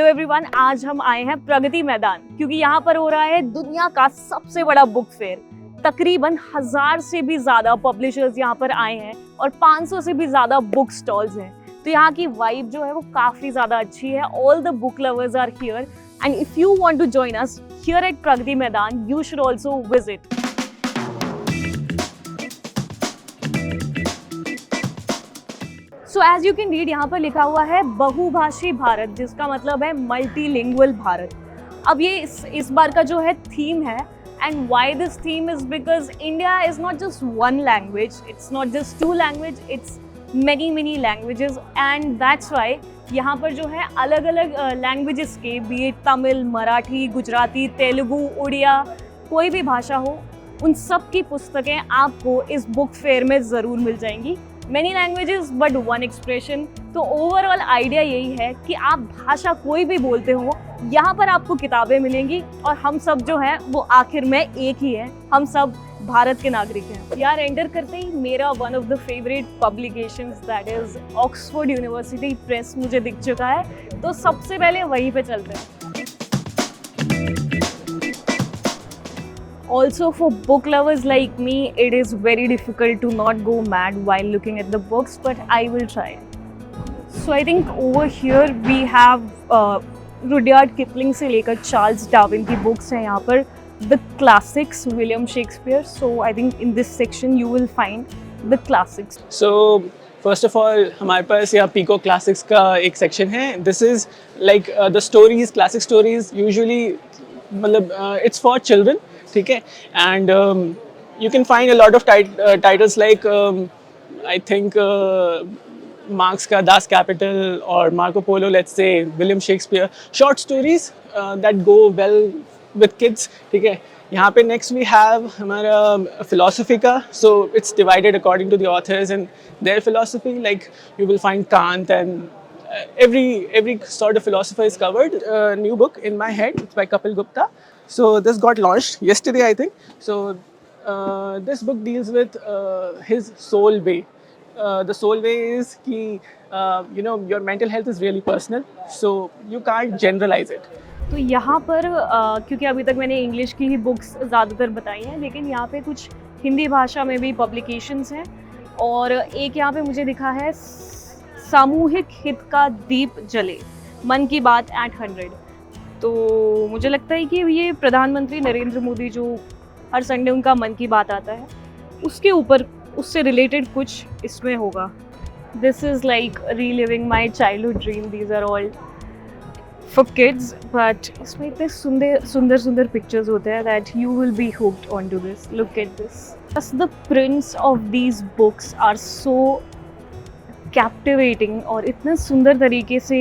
Everyone, आज हम आए हैं प्रगति मैदान क्योंकि यहाँ पर हो रहा है दुनिया का सबसे बड़ा बुक फेयर। तकरीबन 1000 से भी ज्यादा पब्लिशर्स यहाँ पर आए हैं और 500 से भी ज्यादा बुक स्टॉल्स हैं। तो यहाँ की वाइब जो है वो काफी ज्यादा अच्छी है। All the book lovers are here and if you want to join us here at Pragati Maidan you should also visit. So as you can read, यहाँ पर लिखा हुआ है बहुभाषी भारत, जिसका मतलब है मल्टीलिंगुअल भारत। अब ये इस बार का जो है थीम है, and why this theme is because India is not just one language, it's not just two language, it's many languages, and that's why यहाँ पर जो है अलग अलग लैंग्वेजेस के, बी इट तमिल, मराठी, गुजराती, तेलुगु, उड़िया, कोई भी भाषा हो, उन सब की पुस्तकें आपको इस बुक फेयर में ज़रूर मिल जाएंगी। Many languages but one expression। तो ओवरऑल आइडिया यही है कि आप भाषा कोई भी बोलते हो, यहाँ पर आपको किताबें मिलेंगी और हम सब जो है वो आखिर में एक ही है, हम सब भारत के नागरिक हैं। यार एंटर करते ही मेरा one of the favourite publications that is Oxford university press मुझे दिख चुका है, तो सबसे पहले वहीं पे चलते हैं। Also, for book lovers like me, it is very difficult to not go mad while looking at the books, but I will try. So I think over here we have Rudyard Kipling से लेकर Charles Darwin की books हैं यहाँ पर, the classics, William Shakespeare. So I think in this section you will find the classics. So first of all, हमारे पास यहाँ Pico Classics का एक section है. This is like the stories, classic stories. Usually, मतलब it's for children. ठीक है, and you can find a lot of titles like I think Marx का Das Kapital और Marco Polo, let's say William Shakespeare, short stories that go well with kids. ठीक है, यहाँ पे next we have हमारा philosophy का, so it's divided according to the authors and their philosophy, like you will find Kant and every sort of philosopher is covered. New book in my head, it's by Kapil Gupta. So this got launched yesterday, I think. So this book deals with his soul way. The soul way is कि your mental health is really personal, so you can't generalize it. तो यहाँ पर क्योंकि अभी तक मैंने English की ही books ज़्यादातर बताई हैं, लेकिन यहाँ पे कुछ हिंदी भाषा में भी पब्लिकेशंस हैं, और एक यहाँ पे मुझे दिखा है सामूहिक हित का दीप जले, मन की बात एट 100। तो मुझे लगता है कि ये प्रधानमंत्री नरेंद्र मोदी, जो हर संडे उनका मन की बात आता है, उसके ऊपर, उससे रिलेटेड कुछ इसमें होगा। This is like reliving my childhood dream, these are all for kids, but इसमें इतने सुंदर पिक्चर्स होते हैं that you will be hooked on to this. Look at this, बस the prints of these books are so captivating और इतने सुंदर तरीके से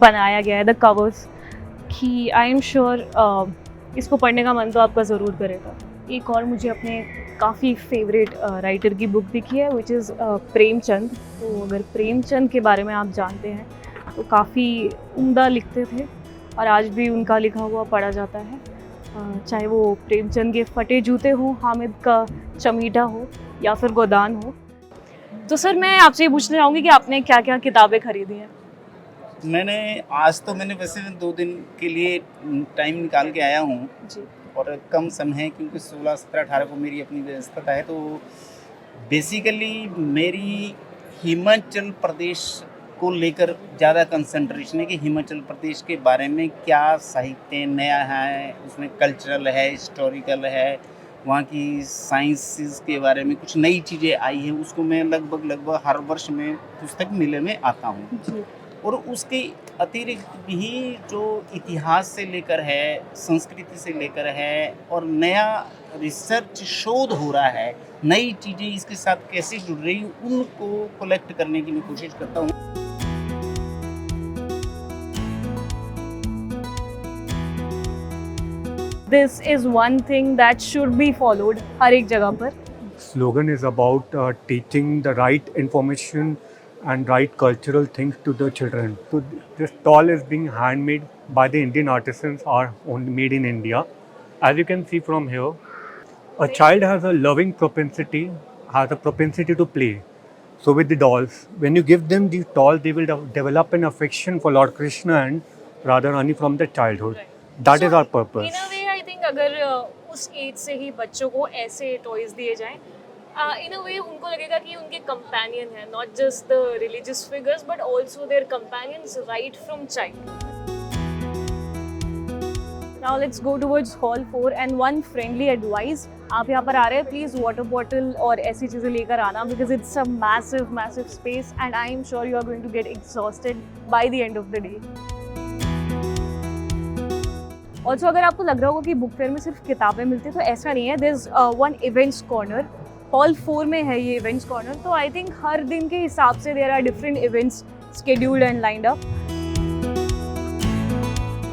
बनाया गया है द कवर्स, कि आई एम श्योर इसको पढ़ने का मन तो आपका ज़रूर करेगा। एक और मुझे अपने काफ़ी फेवरेट राइटर की बुक दिखी है, विच इज़ प्रेमचंद। तो अगर प्रेमचंद के बारे में आप जानते हैं तो काफ़ी उम्दा लिखते थे और आज भी उनका लिखा हुआ पढ़ा जाता है, चाहे वो प्रेमचंद के फटे जूते हो, हामिद का चमीटा हो, या फिर गोदान हो। तो सर मैं आपसे ये पूछना चाहूँगी कि आपने क्या क्या किताबें खरीदी हैं? मैंने वैसे 2 दिन के लिए टाइम निकाल के आया हूँ जी, और कम समय है क्योंकि 16, 17, 18 को मेरी अपनी व्यस्तता है। तो बेसिकली मेरी हिमाचल प्रदेश को लेकर ज़्यादा कंसंट्रेशन है कि हिमाचल प्रदेश के बारे में क्या साहित्य नया है, उसमें कल्चरल है, हिस्टोरिकल है, वहाँ की साइंसेस के बारे में कुछ नई चीज़ें आई हैं, उसको मैं लगभग हर वर्ष में पुस्तक मेले में आता हूँ। और उसके अतिरिक्त भी जो इतिहास से लेकर है, संस्कृति से लेकर है, और नया रिसर्च शोध हो रहा है, नई चीज़ें इसके साथ कैसे जुड़ रही, उनको कलेक्ट करने की मैं कोशिश करता हूँ। This is one thing that should be followed हर एक जगह पर। Slogan is about teaching the right information and right cultural things to the children. So this stall is being handmade by the Indian artisans, are only made in India. As you can see from here, a child has a loving propensity, has a propensity to play. So with the dolls, when you give them these dolls, they will develop an affection for Lord Krishna and rather only from the childhood. Right. That is So, our purpose. In a way I think अगर उस as से ही बच्चों को ऐसे toys दिए जाएं, इन अ वे उनको लगेगा कि उनके कंपेनियन है, not just the religious figures but also their companions right from child. Now let's go towards hall 4 and one friendly advice. आप यहाँ पर आ रहे हैं, प्लीज़ वाटर बॉटल और ऐसी चीज़ें लेकर आना because it's a massive space and I am sure you are going to get exhausted by the end of the day. Also अगर आपको लग रहा होगा कि बुक फेयर में सिर्फ किताबें मिलती हैं, तो ऐसा नहीं है. There is one events corner, hall 4 में है ये इवेंट्स कॉर्नर. तो आई थिंक हर दिन के हिसाब से there are different events scheduled and lined up.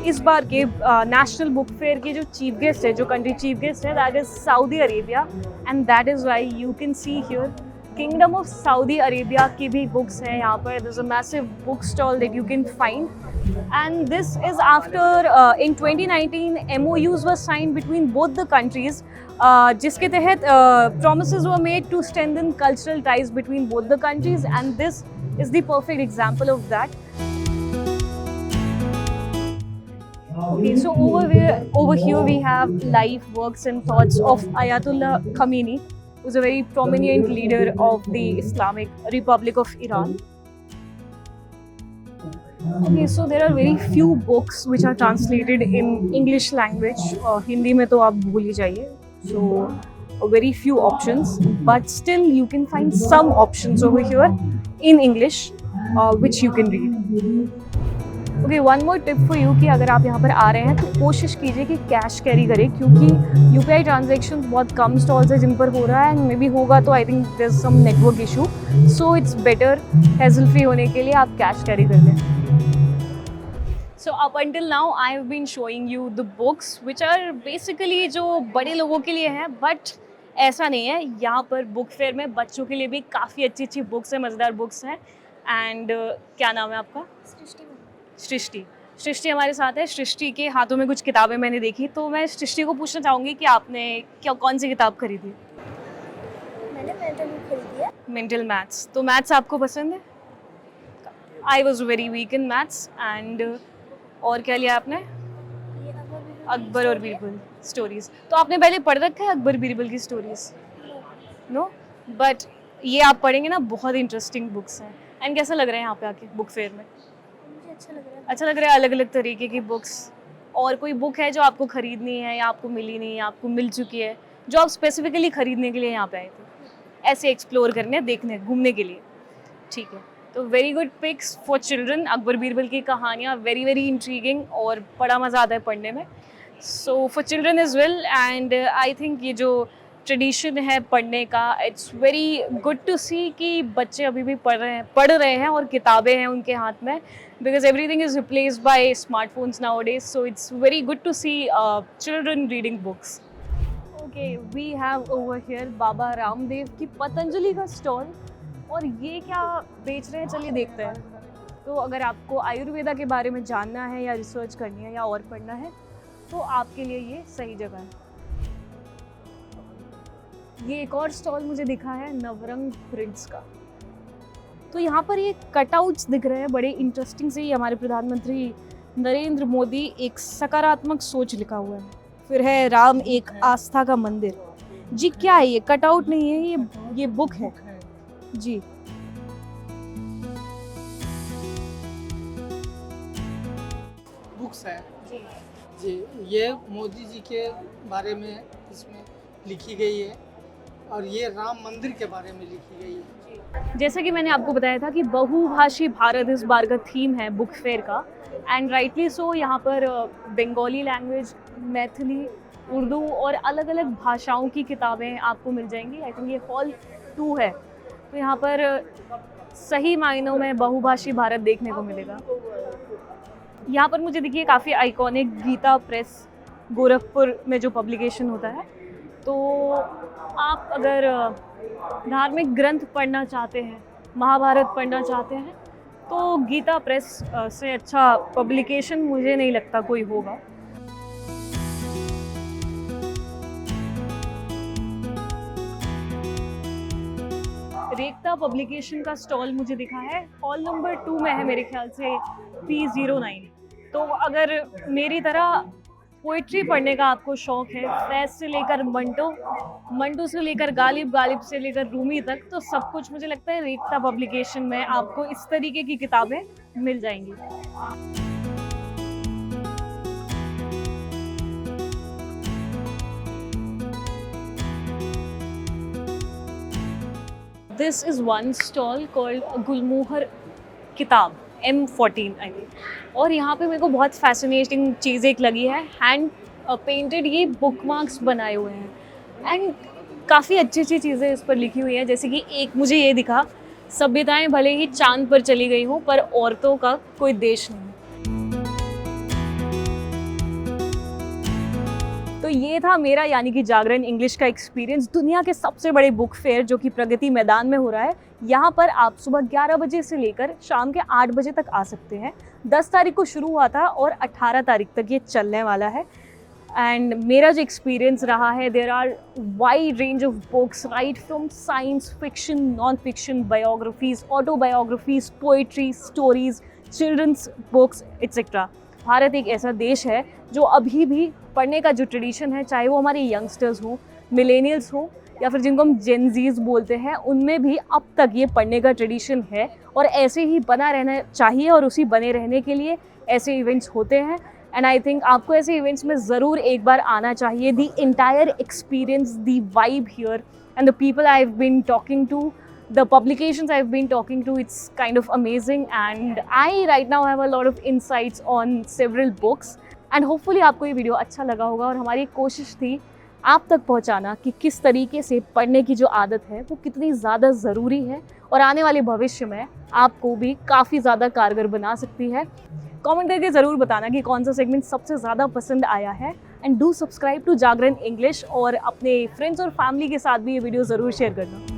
इस बार के नेशनल बुक फेयर के जो चीफ गेस्ट है, जो कंट्री चीफ गेस्ट है, that is Saudi Arabia and that is why you can see here kingdom of Saudi Arabia की भी बुक्स हैं यहाँ पर. There is a massive book stall that you can find. And this is after in 2019 MOUs were signed between both the countries, जिसके तहत promises were made to strengthen cultural ties between both the countries, and this is the perfect example of that. Okay, so over here we have life, works and thoughts of Ayatollah Khamenei, who's a very prominent leader of the Islamic Republic of Iran. Okay, so there are very few books which are translated in English language. Hindi में तो आप भूल ही जाइए. So very few options, but still you can find some options over here in English, which you can read. Okay, one more tip for you कि अगर आप यहाँ पर आ रहे हैं तो कोशिश कीजिए कि कैश कैरी करें, क्योंकि UPI ट्रांजेक्शन बहुत कम स्टॉल्स है जिन पर हो रहा है, एंड मे बी होगा तो I think there is some network issue. So it's better hassle free होने के लिए आप कैश कैरी कर लें. So up until now I have been showing you the books which are basically जो बड़े लोगों के लिए हैं, but ऐसा नहीं है. यहाँ पर बुक फेयर में बच्चों के लिए भी काफ़ी अच्छी बुक्स हैं, मज़ेदार बुक्स हैं. एंड क्या नाम है आपका? सृष्टि हमारे साथ है. सृष्टि के हाथों में कुछ किताबें मैंने देखी, तो मैं सृष्टि को पूछना चाहूँगी कि आपने कौन सी किताब खरीदी? मैंने मेंटल बुक खरीदी है. Mental maths. तो मैथ्स आपको पसंद है? I was very weak in maths. And और क्या लिया आपने? ये अकबर और बीरबल स्टोरीज. तो आपने पहले पढ़ रखा है अकबर बीरबल की स्टोरीज? नो. बट ये आप पढ़ेंगे ना, बहुत इंटरेस्टिंग बुक्स हैं. एंड कैसा लग रहा है यहाँ पे आके बुक फेयर में? मुझे अच्छा लग रहा है. अच्छा लग रहा है, अलग अलग तरीके की बुक्स. और कोई बुक है जो आपको खरीदनी है या आपको मिली नहीं है, आपको मिल चुकी है, जो आप स्पेसिफिकली खरीदने के लिए यहाँ पे आए थे, ऐसे एक्सप्लोर करने, देखने, घूमने के लिए? ठीक है, तो very good picks for children. Akbar Birbal की कहानियाँ वेरी इंट्रीगिंग और बड़ा मज़ा आता है पढ़ने में. So for children is well. And I think ये जो ट्रेडिशन है पढ़ने का, इट्स वेरी गुड टू सी कि बच्चे अभी भी पढ़ रहे हैं और किताबें हैं उनके हाथ में, because everything is replaced by smartphones nowadays. So it's very good to see children reading books. Okay, we have over here Baba Ramdev की पतंजलि का स्टॉल. और ये क्या बेच रहे हैं, चलिए देखते हैं. तो अगर आपको आयुर्वेदा के बारे में जानना है या रिसर्च करनी है या और पढ़ना है, तो आपके लिए ये सही जगह है. ये एक और स्टॉल मुझे दिखा है नवरंग प्रिंट्स का. तो यहाँ पर ये कटआउट्स दिख रहे हैं बड़े इंटरेस्टिंग से. हमारे प्रधानमंत्री नरेंद्र मोदी एक सकारात्मक सोच लिखा हुआ है. फिर है राम एक आस्था का मंदिर. जी क्या है ये? कटआउट नहीं है ये बुक है जी. बुक्स है जी. ये मोदी जी के बारे में इसमें लिखी गई है और ये राम मंदिर के बारे में लिखी गई है. जैसा कि मैंने आपको बताया था कि बहुभाषी भारत इस बार का थीम है बुक फेयर का. And rightly so. यहाँ पर बंगाली लैंग्वेज, मैथिली, उर्दू और अलग अलग भाषाओं की किताबें आपको मिल जाएंगी. आई थिंक ये हॉल 2 है. तो यहाँ पर सही मायनों में बहुभाषी भारत देखने को मिलेगा. यहाँ पर मुझे देखिए काफ़ी आइकॉनिक गीता प्रेस गोरखपुर में जो पब्लिकेशन होता है. तो आप अगर धार्मिक ग्रंथ पढ़ना चाहते हैं, महाभारत पढ़ना चाहते हैं, तो गीता प्रेस से अच्छा पब्लिकेशन मुझे नहीं लगता कोई होगा. रेखता पब्लिकेशन का स्टॉल मुझे दिखा है, हॉल नंबर 2 में है मेरे ख्याल से, P09. तो अगर मेरी तरह पोइट्री पढ़ने का आपको शौक है, फैज़ से लेकर मंटो, मंटो से लेकर गालिब, गालिब से लेकर रूमी तक, तो सब कुछ मुझे लगता है रेख्ता पब्लिकेशन में आपको इस तरीके की किताबें मिल जाएंगी। This is one stall called गुलमोहर किताब M14 आई थिंक, और यहाँ पे मेरे को बहुत फैसिनेटिंग चीज़ एक लगी है, हैंड पेंटेड ये बुक मार्क्स बनाए हुए हैं एंड काफ़ी अच्छी अच्छी चीज़ें इस पर लिखी हुई हैं। जैसे कि एक मुझे ये दिखा, सभ्यताएं भले ही चांद पर चली गई हों पर औरतों का कोई देश नहीं। तो ये था मेरा यानी कि जागरण इंग्लिश का एक्सपीरियंस दुनिया के सबसे बड़े बुक फेयर जो कि प्रगति मैदान में हो रहा है। यहाँ पर आप सुबह 11 बजे से लेकर शाम के 8 बजे तक आ सकते हैं। 10 तारीख को शुरू हुआ था और 18 तारीख तक ये चलने वाला है। एंड मेरा जो एक्सपीरियंस रहा है, there are wide range of books right from science fiction, non fiction, biographies, autobiographies, poetry, stories, children's books etcetera. Bharat एक ऐसा देश है जो अभी भी पढ़ने का जो ट्रेडिशन है, चाहे वो हमारे यंगस्टर्स हों, मिलेनियल्स हों या फिर जिनको हम जेनजीज बोलते हैं, उनमें भी अब तक ये पढ़ने का ट्रेडिशन है और ऐसे ही बना रहना चाहिए और उसी बने रहने के लिए ऐसे इवेंट्स होते हैं। एंड आई थिंक आपको ऐसे इवेंट्स में ज़रूर एक बार आना चाहिए। The entire experience, the vibe here and the people I have been talking to, the publications I've been talking to, it's kind of amazing and I right now have a lot of insights on several books and hopefully आपको ये video अच्छा लगा होगा। और हमारी कोशिश थी आप तक पहुंचाना कि किस तरीके से पढ़ने की जो आदत है वो कितनी ज़्यादा ज़रूरी है और आने वाले भविष्य में आपको भी काफ़ी ज़्यादा कारगर बना सकती है। कमेंट करके ज़रूर बताना कि कौन सा सेगमेंट सबसे ज़्यादा पसंद आया है and do subscribe to Jagran English और अपने फ्रेंड्स और फैमिली के साथ भी ये वीडियो ज़रूर शेयर करना।